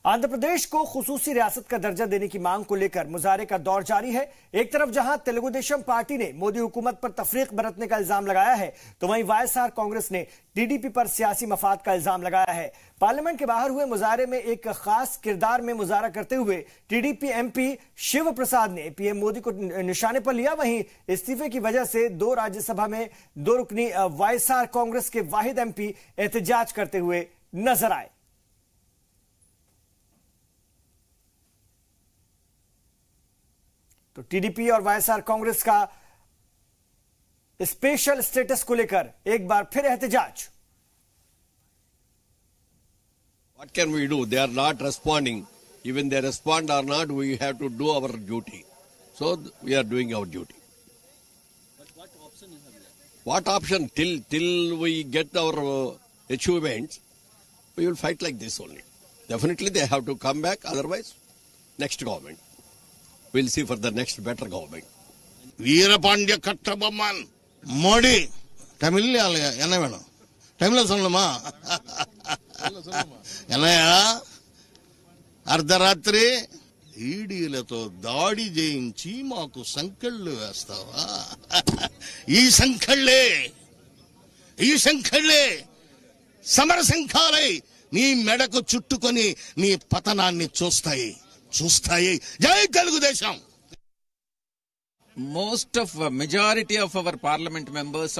आंध्र प्रदेश को खुसूसी रियासत का दर्जा देने की मांग को लेकर मुजाहरे का दौर जारी है। एक तरफ जहां तेलुगु देशम पार्टी ने मोदी हुकूमत पर तफरीक बरतने का इल्जाम लगाया है, तो वहीं वाईएसआर कांग्रेस ने टीडीपी पर सियासी मफाद का इल्जाम लगाया है। पार्लियामेंट के बाहर हुए मुजाहरे में एक खास किरदार में मुजाहरा करते हुए टीडीपी एमपी शिव प्रसाद ने पीएम मोदी को निशाने पर लिया। वहीं इस्तीफे की वजह से राज्यसभा में 2 रुकनी वाईएसआर कांग्रेस के वाहिद एमपी एहतजाज करते हुए नजर आए। तो टीडीपी और वाईएसआर कांग्रेस का स्पेशल स्टेटस को लेकर एक बार फिर एहतजाज। What can we do? They are not responding. Even they respond or not, we have to do our duty. So we are doing our duty. But what option is there? What option? Till we get our achievements, we will fight like this only. Definitely they have to come back. Otherwise, next government. We'll see for the next better government. Veerapandiya Kattabomman Modi தமிழ்ல என்ன வேணும்? தமிழ்ல சொல்லணுமா? என்னையா అర్ధరాత్రి ఈడీలతో దాడి చేయించి మాకు సంకెళ్ళు వేస్తావా? ఈ సంకెళ్ళే సమర సంఖాలై నీ మెడకు చుట్టుకొని నీ పతనాన్ని చూస్తాయి. జై Telugu Desam. Majority of our parliament members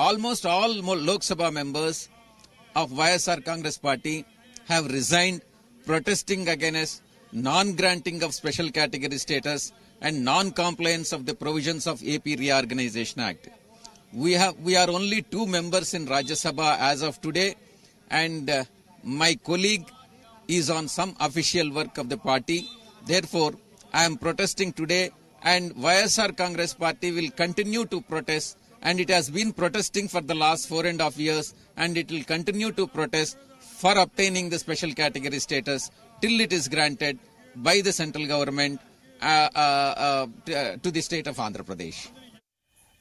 almost all Lok Sabha members of YSR Congress party have resigned, protesting against non-granting of special category status and non-compliance of the provisions of AP Reorganization Act. We are only 2 members in Rajya Sabha as of today, and my colleague is on some official work of the party. Therefore, I am protesting today, and YSR Congress party will continue to protest, and it has been protesting for the last 4.5 years, and it will continue to protest for obtaining the special category status till it is granted by the central government to the state of Andhra Pradesh.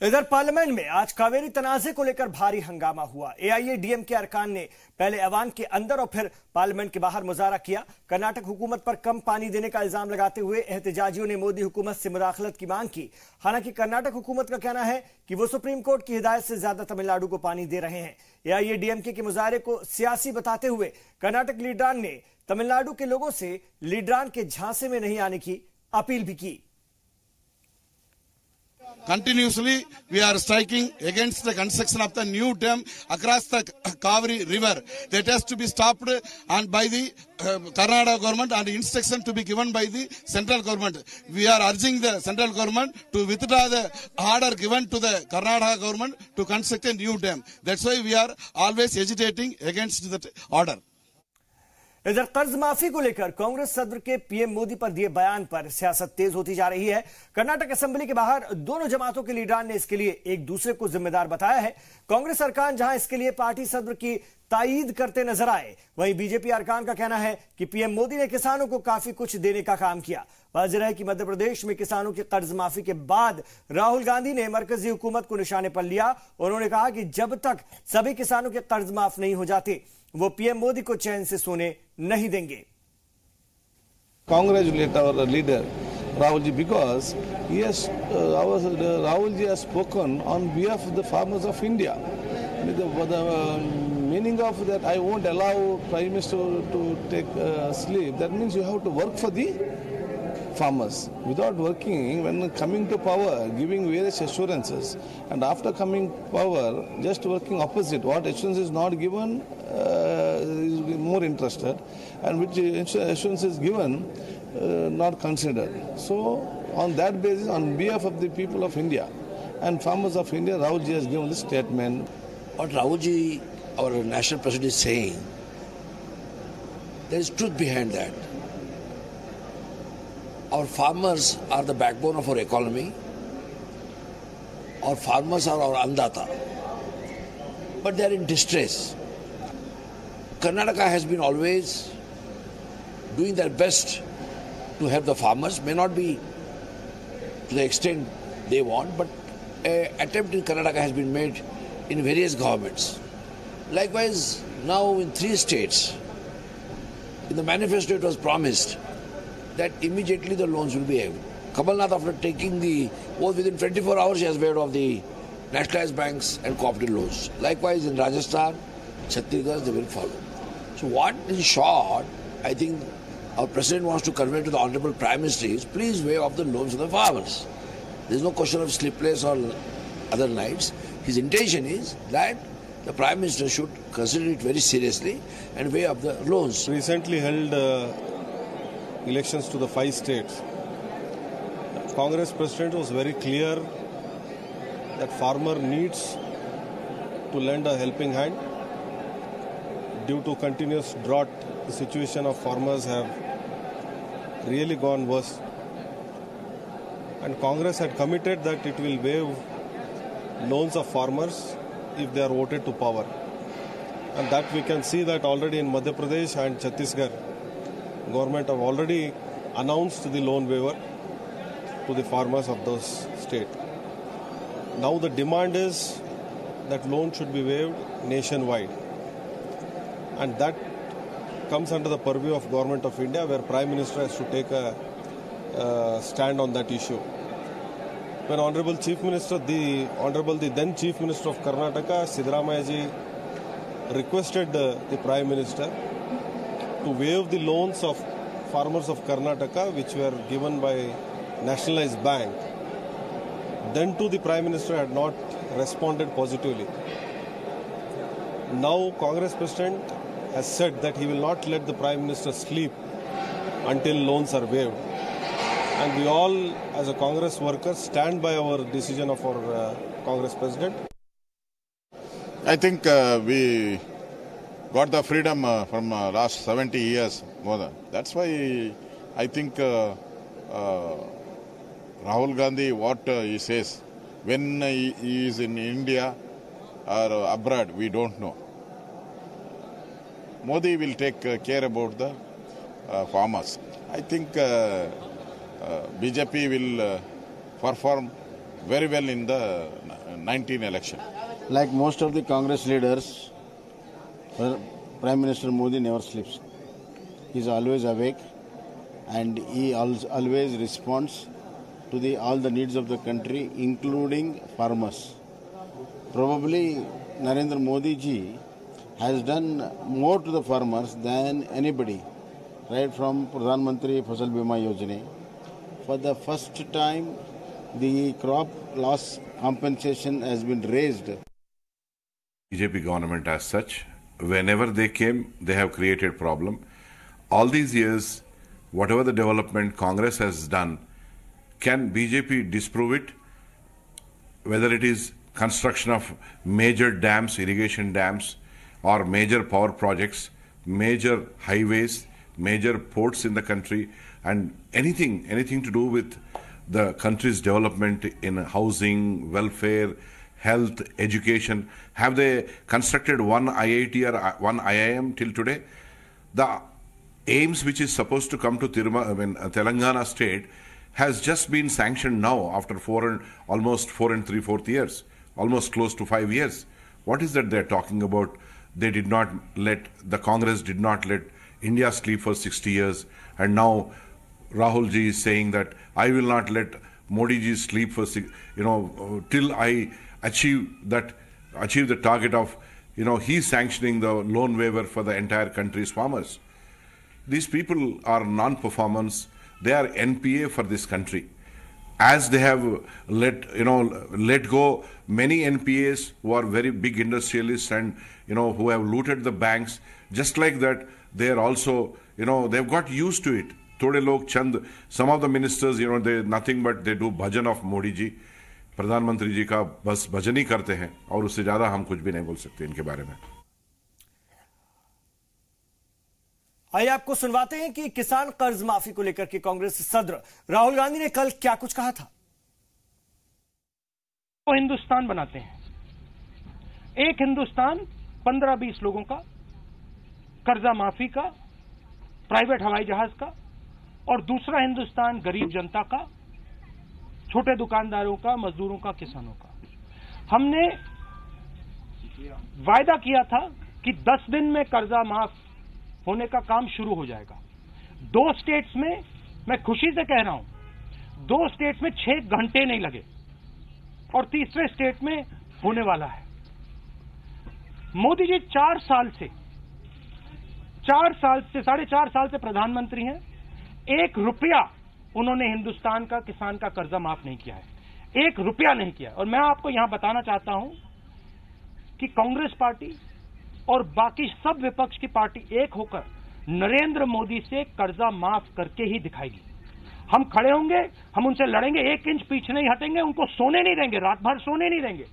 इधर parliament में आज कावेरी तनाजे को लेकर भारी हंगामा हुआ। AIADMK के अरकान ने पहले ऐवान के अंदर और फिर पार्लियामेंट के बाहर मुजाहरा किया। कर्नाटक हुकूमत पर कम पानी देने का इल्जाम लगाते हुए एहतजाजियों ने मोदी हुकूमत से मुदाखलत की मांग की। हालांकि कर्नाटक हुकूमत का कहना है कि वो सुप्रीम कोर्ट की हिदायत से ज्यादा तमिलनाडु को पानी दे रहे हैं। एआईएडीएमके के मुजाहरे को सियासी बताते हुए कर्नाटक लीडरान ने तमिलनाडु के लोगों से लीडरान के झांसे में नहीं आने की अपील भी की। Continuously, we are striking against the construction of the new dam across the Kaveri River. That has to be stopped and by the Karnataka government, and instruction to be given by the central government. We are urging the central government to withdraw the order given to the Karnataka government to construct a new dam. That's why we are always hesitating against that order. इधर कर्ज माफी को लेकर कांग्रेस सदर के PM Modi पर दिए बयान पर सियासत तेज होती जा रही है। कर्नाटक असेंबली के बाहर दोनों जमातों के लीडरान ने इसके लिए एक दूसरे को जिम्मेदार बताया है। कांग्रेस अरकान जहां इसके लिए पार्टी सदर की तायीद करते नजर आए, वहीं बीजेपी अरकान का कहना है कि पीएम मोदी ने किसानों को काफी कुछ देने का काम किया। वाज़ेह है कि मध्य प्रदेश में किसानों की कर्ज माफी के बाद राहुल गांधी ने मरकजी हुकूमत को निशाने पर लिया। उन्होंने कहा कि जब तक सभी किसानों के कर्ज माफ नहीं हो जाते, वो पीएम मोदी को चैन से सोने नहीं देंगे। Congratulate our leader Rahul ji, because Rahul ji has spoken on behalf of the farmers of India. The meaning of that, I won't allow Prime Minister to take sleep. That means you have to work for the farmers. Without working, when coming to power, giving various assurances, and after coming power, just working opposite. What assurance is not given, is more interested, and which assurance is given, not considered. So, on that basis, on behalf of the people of India and farmers of India, Rahul ji has given this statement. What Rahul ji, our national president, is saying, there is truth behind that. Our farmers are the backbone of our economy. Our farmers are our andata. But they are in distress. Karnataka has been always doing their best to help the farmers. May not be to the extent they want, but an attempt in Karnataka has been made in various governments. Likewise, now in 3 states, In the manifesto, it was promised that immediately the loans will be waived. Kamal Nath, after taking the oath, within 24 hours, he has waived off the nationalized banks and cooperative loans. Likewise, in Rajasthan, Chhattisgarh, they will follow. So what, in short, I think our President wants to convey to the Honorable Prime Minister is, please waive off the loans of the farmers. There is no question of sleepless or other nights. His intention is that the Prime Minister should consider it very seriously and waive off the loans. Recently held elections to the 5 states. Congress President was very clear that farmer needs to lend a helping hand. Due to continuous drought, the situation of farmers have really gone worse. And Congress had committed that it will waive loans of farmers if they are voted to power. And that we can see that already in Madhya Pradesh and Chhattisgarh, government have already announced the loan waiver to the farmers of those states. Now the demand is that loan should be waived nationwide. And that comes under the purview of Government of India, where Prime Minister has to take a stand on that issue. When Honorable Chief Minister, the then Chief Minister of Karnataka, Siddaramaiah ji, requested the Prime Minister to waive the loans of farmers of Karnataka, which were given by nationalized bank, then too the Prime Minister had not responded positively. Now Congress President has said that he will not let the Prime Minister sleep until loans are waived. And we all, as a Congress workers, stand by our decision of our Congress President. I think we got the freedom from last 70 years more than. That's why I think Rahul Gandhi, what he says, when he is in India or abroad, we don't know. Modi will take care about the farmers. I think BJP will perform very well in the 19 election. Like most of the Congress leaders, Prime Minister Modi never sleeps. He is always awake and he always responds to all the needs of the country, including farmers. Probably Narendra Modi ji has done more to the farmers than anybody, right from Pradhan Mantri Fasal Bima Yojana. For the first time, the crop loss compensation has been raised. BJP government as such, whenever they came, they have created problem. All these years, whatever the development Congress has done, can BJP disprove it? Whether it is construction of major dams, irrigation dams, or major power projects, major highways, major ports in the country, and anything to do with the country's development in housing, welfare, health, education. Have they constructed one IIT or one IIM till today? The AIIMS, which is supposed to come to Telangana state, has just been sanctioned now after almost 4 3/4 years, almost close to 5 years. What is that they're talking about? They did not let, the Congress did not let India sleep for 60 years, and now Rahul ji is saying that I will not let Modi ji sleep for, till I achieve the target of, he's sanctioning the loan waiver for the entire country's farmers. These people are non-performance. They are NPA for this country. As they have let go many NPAs who are very big industrialists and, who have looted the banks, just like that, they are also, they've got used to it. Thode log chand, some of the ministers, they nothing but they do bhajan of Modi ji. प्रधानमंत्री जी का बस भजन ही करते हैं और उससे ज्यादा हम कुछ भी नहीं बोल सकते इनके बारे में। आइए आपको सुनवाते हैं कि किसान कर्ज माफी को लेकर के कांग्रेस सदर राहुल गांधी ने कल क्या कुछ कहा था। वो हिंदुस्तान बनाते हैं, एक हिंदुस्तान 15-20 लोगों का, कर्जा माफी का, प्राइवेट हवाई जहाज का, और दूसरा हिंदुस्तान गरीब जनता का, छोटे दुकानदारों का, मजदूरों का, किसानों का। हमने वायदा किया था कि 10 दिन में कर्जा माफ होने का काम शुरू हो जाएगा। 2 स्टेट्स में, मैं खुशी से कह रहा हूं, 2 स्टेट्स में 6 घंटे नहीं लगे और तीसरे स्टेट में होने वाला है। मोदी जी 4 साल से 4.5 साल से प्रधानमंत्री हैं। 1 रुपया उन्होंने हिंदुस्तान का किसान का कर्जा माफ नहीं किया है, 1 रुपया नहीं किया। और मैं आपको यहां बताना चाहता हूं कि कांग्रेस पार्टी और बाकी सब विपक्ष की पार्टी एक होकर नरेंद्र मोदी से कर्जा माफ करके ही दिखाएगी। हम खड़े होंगे, हम उनसे लड़ेंगे, 1 इंच पीछे नहीं हटेंगे, उनको सोने नहीं देंगे, रात भर सोने नहीं देंगे।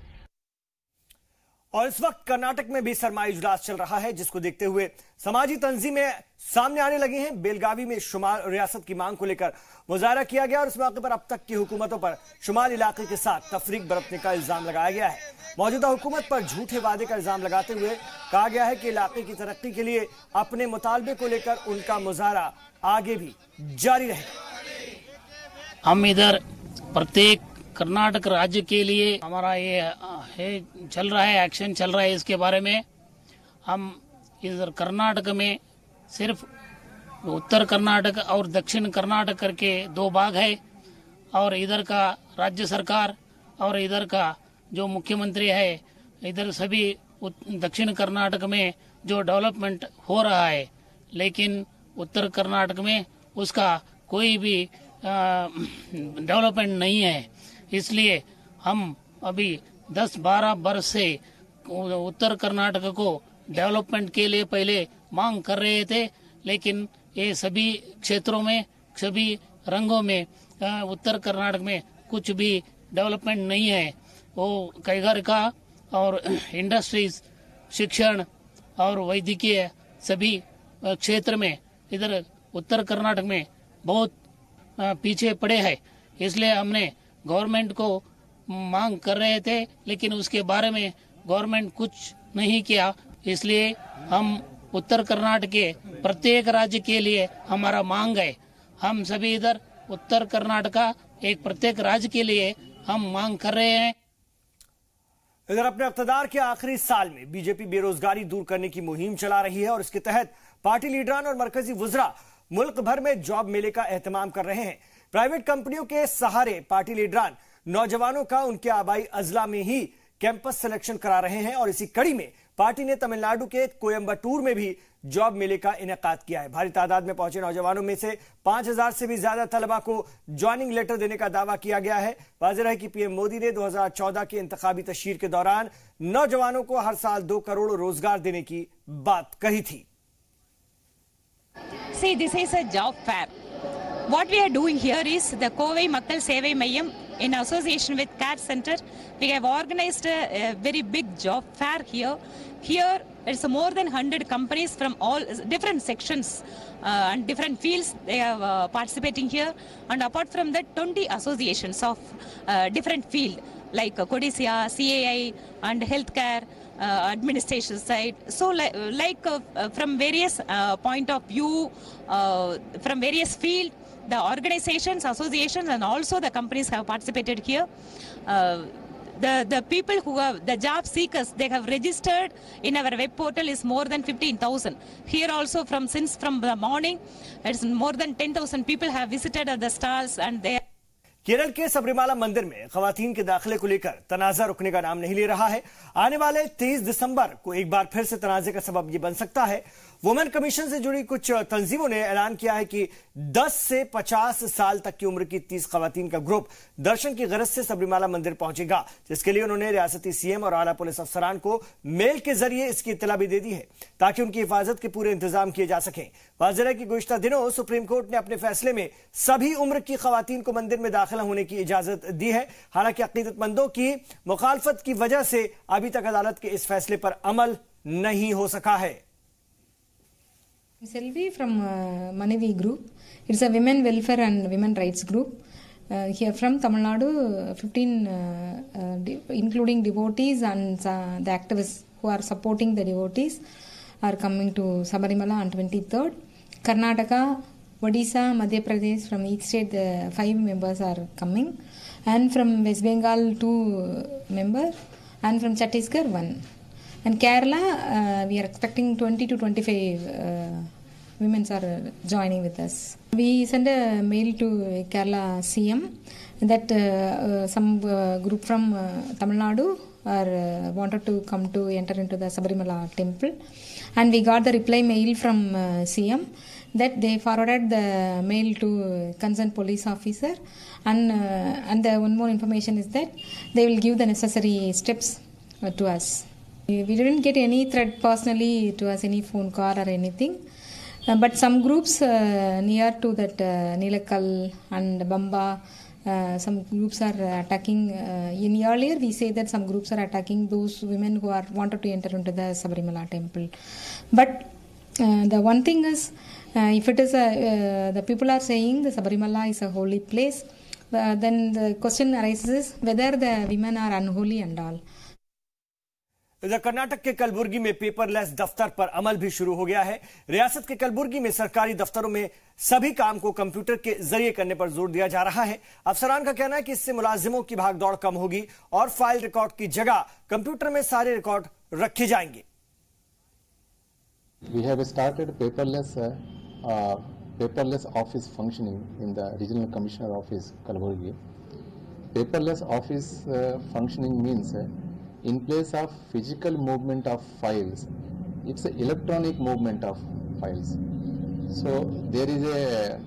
और इस वक्त कर्नाटक में भी सरमाई इजलास चल रहा है, जिसको देखते हुए समाजी तंजीमें सामने आने लगी हैं। बेलगावी में शुमाल रियासत की मांग को लेकर मुजाहरा किया गया और इस मौके पर अब तक की हुकूमतों पर शुमाल इलाके के साथ तफरीक बरतने का इल्जाम लगाया गया है। मौजूदा हुकूमत पर झूठे वादे का इल्जाम लगाते हुए कहा गया है कि इलाके की तरक्की के लिए अपने मुतालबे को लेकर उनका मुजाहरा आगे भी जारी रहेगा। हम इधर प्रत्येक कर्नाटक राज्य के लिए हमारा ये है चल रहा है, एक्शन चल रहा है। इसके बारे में हम इधर कर्नाटक में सिर्फ उत्तर कर्नाटक और दक्षिण कर्नाटक करके 2 भाग है और इधर का राज्य सरकार और इधर का जो मुख्यमंत्री है, इधर सभी दक्षिण कर्नाटक में जो डेवलपमेंट हो रहा है, लेकिन उत्तर कर्नाटक में उसका कोई भी डेवलपमेंट नहीं है। इसलिए हम अभी 10-12 वर्ष से उत्तर कर्नाटक को डेवलपमेंट के लिए पहले मांग कर रहे थे, लेकिन ये सभी क्षेत्रों में, सभी रंगों में उत्तर कर्नाटक में कुछ भी डेवलपमेंट नहीं है। वो कईगारिका और इंडस्ट्रीज, शिक्षण और वैद्यकीय सभी क्षेत्र में इधर उत्तर कर्नाटक में बहुत पीछे पड़े हैं। इसलिए हमने गवर्नमेंट को मांग कर रहे थे, लेकिन उसके बारे में गवर्नमेंट कुछ नहीं किया। इसलिए हम उत्तर कर्नाटक के प्रत्येक राज्य के लिए हमारा मांग है। हम सभी इधर उत्तर कर्नाटक का एक प्रत्येक राज्य के लिए हम मांग कर रहे हैं। इधर अपने इक़्तिदार के आखिरी साल में बीजेपी बेरोजगारी दूर करने की मुहिम चला रही है और इसके तहत पार्टी लीडरान और मरकजी वुज़रा मुल्क भर में जॉब मेले का एहतमाम कर रहे हैं। प्राइवेट कंपनियों के सहारे पार्टी लीडरान नौजवानों का उनके आबाई अजला में ही कैंपस सिलेक्शन करा रहे हैं और इसी कड़ी में पार्टी ने तमिलनाडु के कोयम्बटूर में भी जॉब मेले का इनेकाद किया है। भारी तादाद में पहुंचे नौजवानों में से 5000 से भी ज्यादा तलबा को ज्वाइनिंग लेटर देने का दावा किया गया है। वाज़ेह है कि पीएम मोदी ने 2014 के इंतखाबी तशहीर के दौरान नौजवानों को हर साल 2 करोड़ रोजगार देने की बात कही थी। See, this is a job fair. What we are doing here is the Kovai Makkal Sevai Mayam in association with CAT Center. We have organized a very big job fair here. Here it's more than 100 companies from all different sections and different fields. They are participating here. And apart from that, 20 associations of different field like Codicea, CAI and healthcare. Administration side. So from various point of view, from various field, the organizations, associations and also the companies have participated here. The people who have the job seekers, they have registered in our web portal is more than 15,000. Here also from the morning, it's more than 10,000 people have visited at the stalls and they. Kerala के सबरीमाला मंदिर में खवातीन के दाखिले को लेकर तनाजा रुकने का नाम नहीं ले रहा है। आने वाले 23 दिसंबर को एक बार फिर से तनाजे का सबब ये बन सकता है। वुमेन कमीशन से जुड़ी कुछ तंजीमों ने ऐलान किया है कि 10 से 50 साल तक की उम्र की 30 खवातीन का ग्रुप दर्शन की गरज से सबरीमाला मंदिर पहुंचेगा, जिसके लिए उन्होंने रियासती सीएम और आला पुलिस अफसरान को मेल के जरिए इसकी इत्तला भी दे दी है ताकि उनकी हिफाजत के पूरे इंतजाम किए जा सकें। वाज़ेह है कि गुज़िश्ता दिनों सुप्रीम कोर्ट ने अपने फैसले में सभी उम्र की खवातीन को मंदिर में दाखिला होने की इजाजत दी है। हालांकि अकीदतमंदों की मुखालफत की वजह से अभी तक अदालत के इस फैसले पर अमल नहीं हो सका है। Selvi from Manavi Group. It's a women welfare and women rights group. Here from Tamil Nadu, 15 including devotees and the activists who are supporting the devotees are coming to Sabarimala on 23rd. Karnataka, Odisha, Madhya Pradesh, from each state the 5 members are coming, and from West Bengal 2 members, and from Chhattisgarh 1. And Kerala, we are expecting 20 to 25 women are joining with us. We sent a mail to Kerala CM that some group from Tamil Nadu are wanted to come to enter into the Sabarimala temple, and we got the reply mail from CM that they forwarded the mail to concerned police officer, and the one more information is that they will give the necessary steps to us. We didn't get any threat personally to us, any phone call or anything, but some groups near to that Nilakal and Bamba, some groups are attacking. In earlier we say that some groups are attacking those women who are wanted to enter into the Sabarimala temple, but the one thing is, if it is the people are saying the Sabarimala is a holy place, then the question arises whether the women are unholy and all. इधर कर्नाटक के कलबुर्गी में paperless दफ्तर पर अमल भी शुरू हो गया है। रियासत के कलबुर्गी में सरकारी दफ्तरों में सभी काम को कंप्यूटर के जरिए करने पर जोर दिया जा रहा है। अफसरान का कहना है कि इससे मुलाजिमों की भागदौड़ कम होगी और फाइल रिकॉर्ड की जगह कंप्यूटर में सारे रिकॉर्ड रखे जाएंगे। We have started paperless office functioning in the Regional Commissioner Office, Kalaburgi. Paperless office functioning means in place of physical movement of files, it's an electronic movement of files. So there is a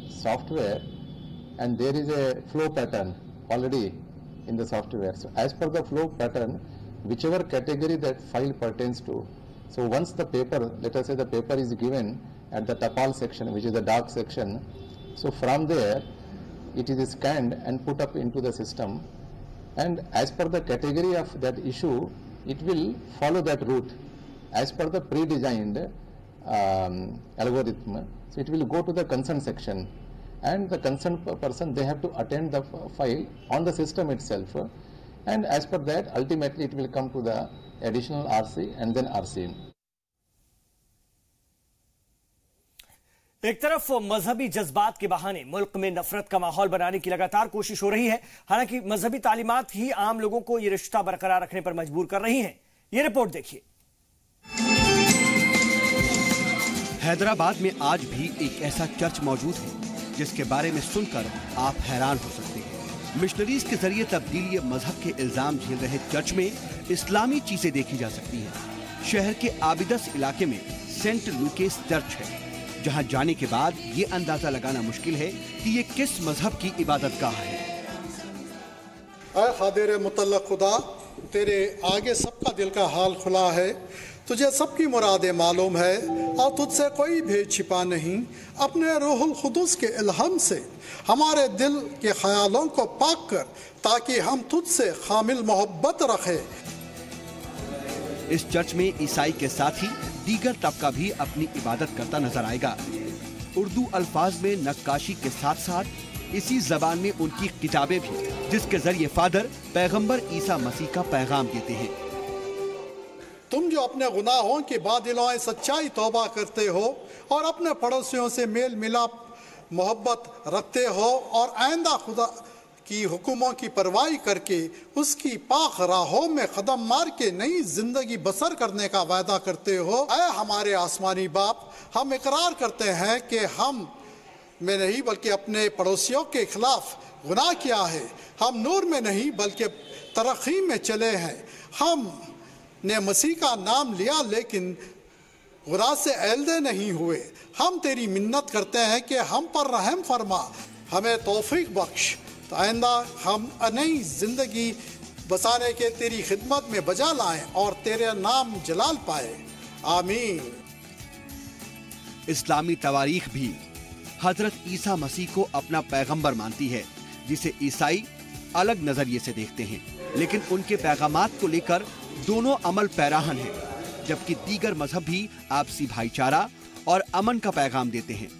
software and there is a flow pattern already in the software. So as per the flow pattern, whichever category that file pertains to, so once the paper, let us say the paper is given at the Tapal section, which is the dark section, so from there it is scanned and put up into the system, and as per the category of that issue, it will follow that route as per the pre-designed algorithm. So it will go to the concerned section, and the concerned person, they have to attend the file on the system itself, and as per that ultimately it will come to the additional RC and then RC. एक तरफ मजहबी जज्बात के बहाने मुल्क में नफरत का माहौल बनाने की लगातार कोशिश हो रही है। हालांकि मजहबी तालीमात ही आम लोगों को ये रिश्ता बरकरार रखने पर मजबूर कर रही हैं। ये रिपोर्ट देखिए। हैदराबाद में आज भी एक ऐसा चर्च मौजूद है जिसके बारे में सुनकर आप हैरान हो सकते हैं। मिशनरीज के जरिए तब्दीली मजहब के इल्जाम झेल रहे चर्च में इस्लामी चीजें देखी जा सकती हैं। शहर के आबिदस इलाके में सेंट लूकेस चर्च है, जहां जाने के बाद ये अंदाजा लगाना मुश्किल है कि ये किस मजहब की इबादतगाह है। ऐ खादिर मुतल्लक खुदा, तेरे आगे सबका दिल का हाल खुला है, तुझे सबकी मुरादें मालूम है और तुझसे कोई भेद छिपा नहीं। अपने रूहुल खुदूस के इल्हाम से हमारे दिल के ख्यालों को पाक कर, ताकि हम तुझसे खामिल मोहब्बत रखें। इस चर्च में ईसाई के साथ ही दीगर तबका भी अपनी इबादत करता नजर आएगा। उर्दू अल्फाज में नक्काशी के साथ साथ इसी जबान में उनकी किताबें भी, जिसके जरिए फादर पैगंबर ईसा मसीह का पैगाम देते हैं। तुम जो अपने गुनाहों की बादिलों सच्चाई तौबा करते हो और अपने पड़ोसियों से मेल मिलाप मोहब्बत रखते हो और आइंदा खुदा की हुक्मों की परवाही करके उसकी पाक राहों में कदम मार के नई जिंदगी बसर करने का वादा करते हो। ऐ हमारे आसमानी बाप, हम इकरार करते हैं कि हम में नहीं बल्कि अपने पड़ोसियों के खिलाफ गुनाह किया है। हम नूर में नहीं बल्कि तरक्की में चले हैं। हम ने मसीह का नाम लिया लेकिन गुनाह से ऐल्दे नहीं हुए। हम तेरी मिन्नत करते हैं कि हम पर रहम फरमा, हमें तौफीक बख्श, तो आइंदा हम नई जिंदगी बसाने के तेरी खिदमत में बजा लाएं और तेरे नाम जलाल पाए। आमीन। इस्लामी तवारीख भी हजरत ईसा मसीह को अपना पैगंबर मानती है, जिसे ईसाई अलग नजरिए से देखते हैं, लेकिन उनके पैगामात को लेकर दोनों अमल पैराहन हैं, जबकि दीगर मजहब भी आपसी भाईचारा और अमन का पैगाम देते हैं।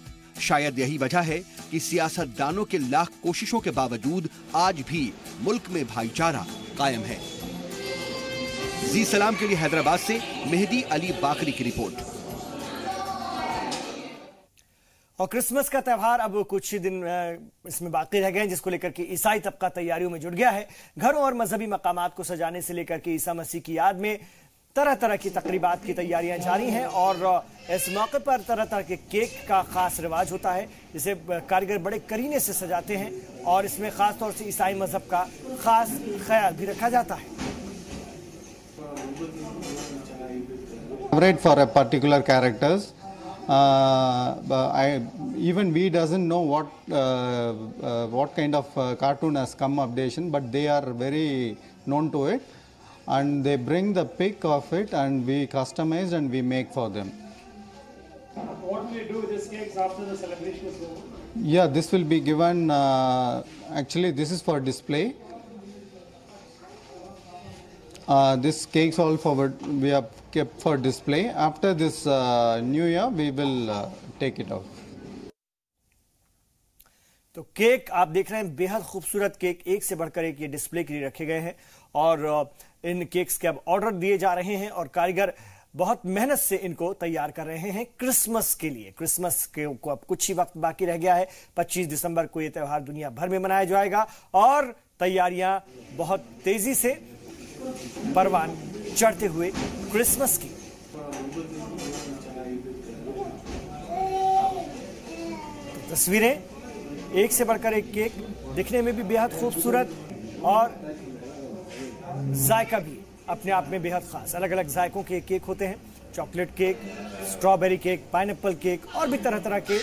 शायद यही वजह है कि सियासतदानों के लाख कोशिशों के बावजूद आज भी मुल्क में भाईचारा कायम है। जी सलाम के लिए हैदराबाद से मेहदी अली बाकरी की रिपोर्ट। और क्रिसमस का त्यौहार अब कुछ ही दिन इसमें बाकी रह गए हैं, जिसको लेकर के ईसाई तबका तैयारियों में जुट गया है। घरों और मजहबी मकामात को सजाने से लेकर के ईसा मसीह की याद में तरह तरह की तकरीबात की तैयारियां जारी हैं और इस मौके पर तरह तरह के केक का खास रिवाज होता है, जिसे कारीगर बड़े करीने से सजाते हैं और इसमें खास तौर से ईसाई मजहब का खास ख्याल भी रखा जाता है। For a particular characters, even we doesn't know what kind of cartoon has come updation, but they are very known to it, and they bring the pic of it, and we customize and we make for them. What will you do with these cakes after the celebration is over? Yeah, this will be given. Actually, this is for display. This cakes all forward we have kept for display. After this New Year, we will take it off. तो cake आप देख रहे हैं, बेहद खूबसूरत cake एक से बढ़कर एक ये डिस्प्ले के लिए रखे गए हैं और इन केक्स के अब ऑर्डर दिए जा रहे हैं और कारीगर बहुत मेहनत से इनको तैयार कर रहे हैं क्रिसमस के लिए। क्रिसमस के को अब कुछ ही वक्त बाकी रह गया है। 25 दिसंबर को ये त्यौहार दुनिया भर में मनाया जाएगा और तैयारियां बहुत तेजी से परवान चढ़ते हुए क्रिसमस की। तो तस्वीरें एक से बढ़कर एक केक, दिखने में भी बेहद खूबसूरत और जायका भी अपने आप में बेहद खास। अलग अलग जायकों के केक होते हैं, chocolate cake, strawberry cake, pineapple cake और भी तरह तरह के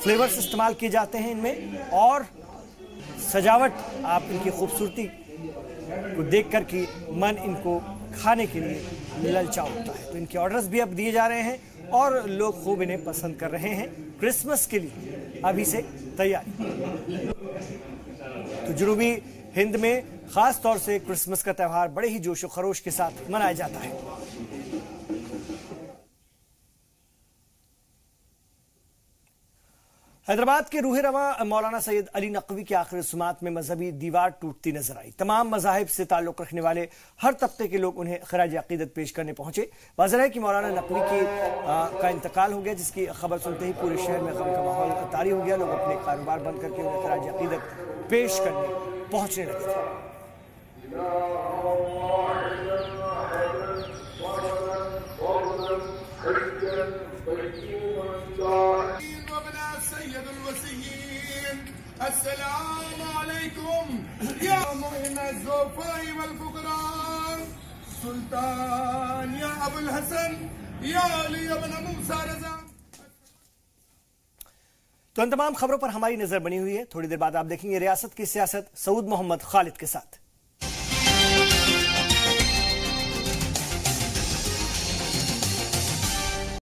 फ्लेवर्स इस्तेमाल किए जाते हैं इनमें और सजावट आप इनकी खूबसूरती को देखकर कि मन इनको खाने के लिए ललचा उठता है। तो इनके ऑर्डर्स भी अब दिए जा रहे हैं और लोग खूब इन्हें पसंद कर रहे हैं। क्रिसमस के लिए अभी से तैयारी। तो जनूबी हिंद में खास तौर से क्रिसमस का त्यौहार बड़े ही जोश और खरोश के साथ मनाया जाता है। हैदराबाद के रूहे रवा मौलाना सैयद अली नकवी की आखिरी रस्मात में मजहबी दीवार टूटती नजर आई। तमाम मजाहिब से ताल्लुक रखने वाले हर तबके के लोग उन्हें खराज अकीदत पेश करने पहुंचे। वाज़ेह है कि मौलाना नकवी का इंतकाल हो गया, जिसकी खबर सुनते ही पूरे शहर में गम का माहौल तारी हो गया। लोग अपने कारोबार बंद करके उन्हें खराज अकीदत पेश करने पहुंचने लगे थे। السلام عليكم يا معين الزوفاء والفقراء سلطان يا أبو الحسن يا علي بن موسى رضا। तो इन तमाम खबरों पर हमारी नजर बनी हुई है। थोड़ी देर बाद आप देखेंगे रियासत की सियासत सऊद मोहम्मद खालिद के साथ।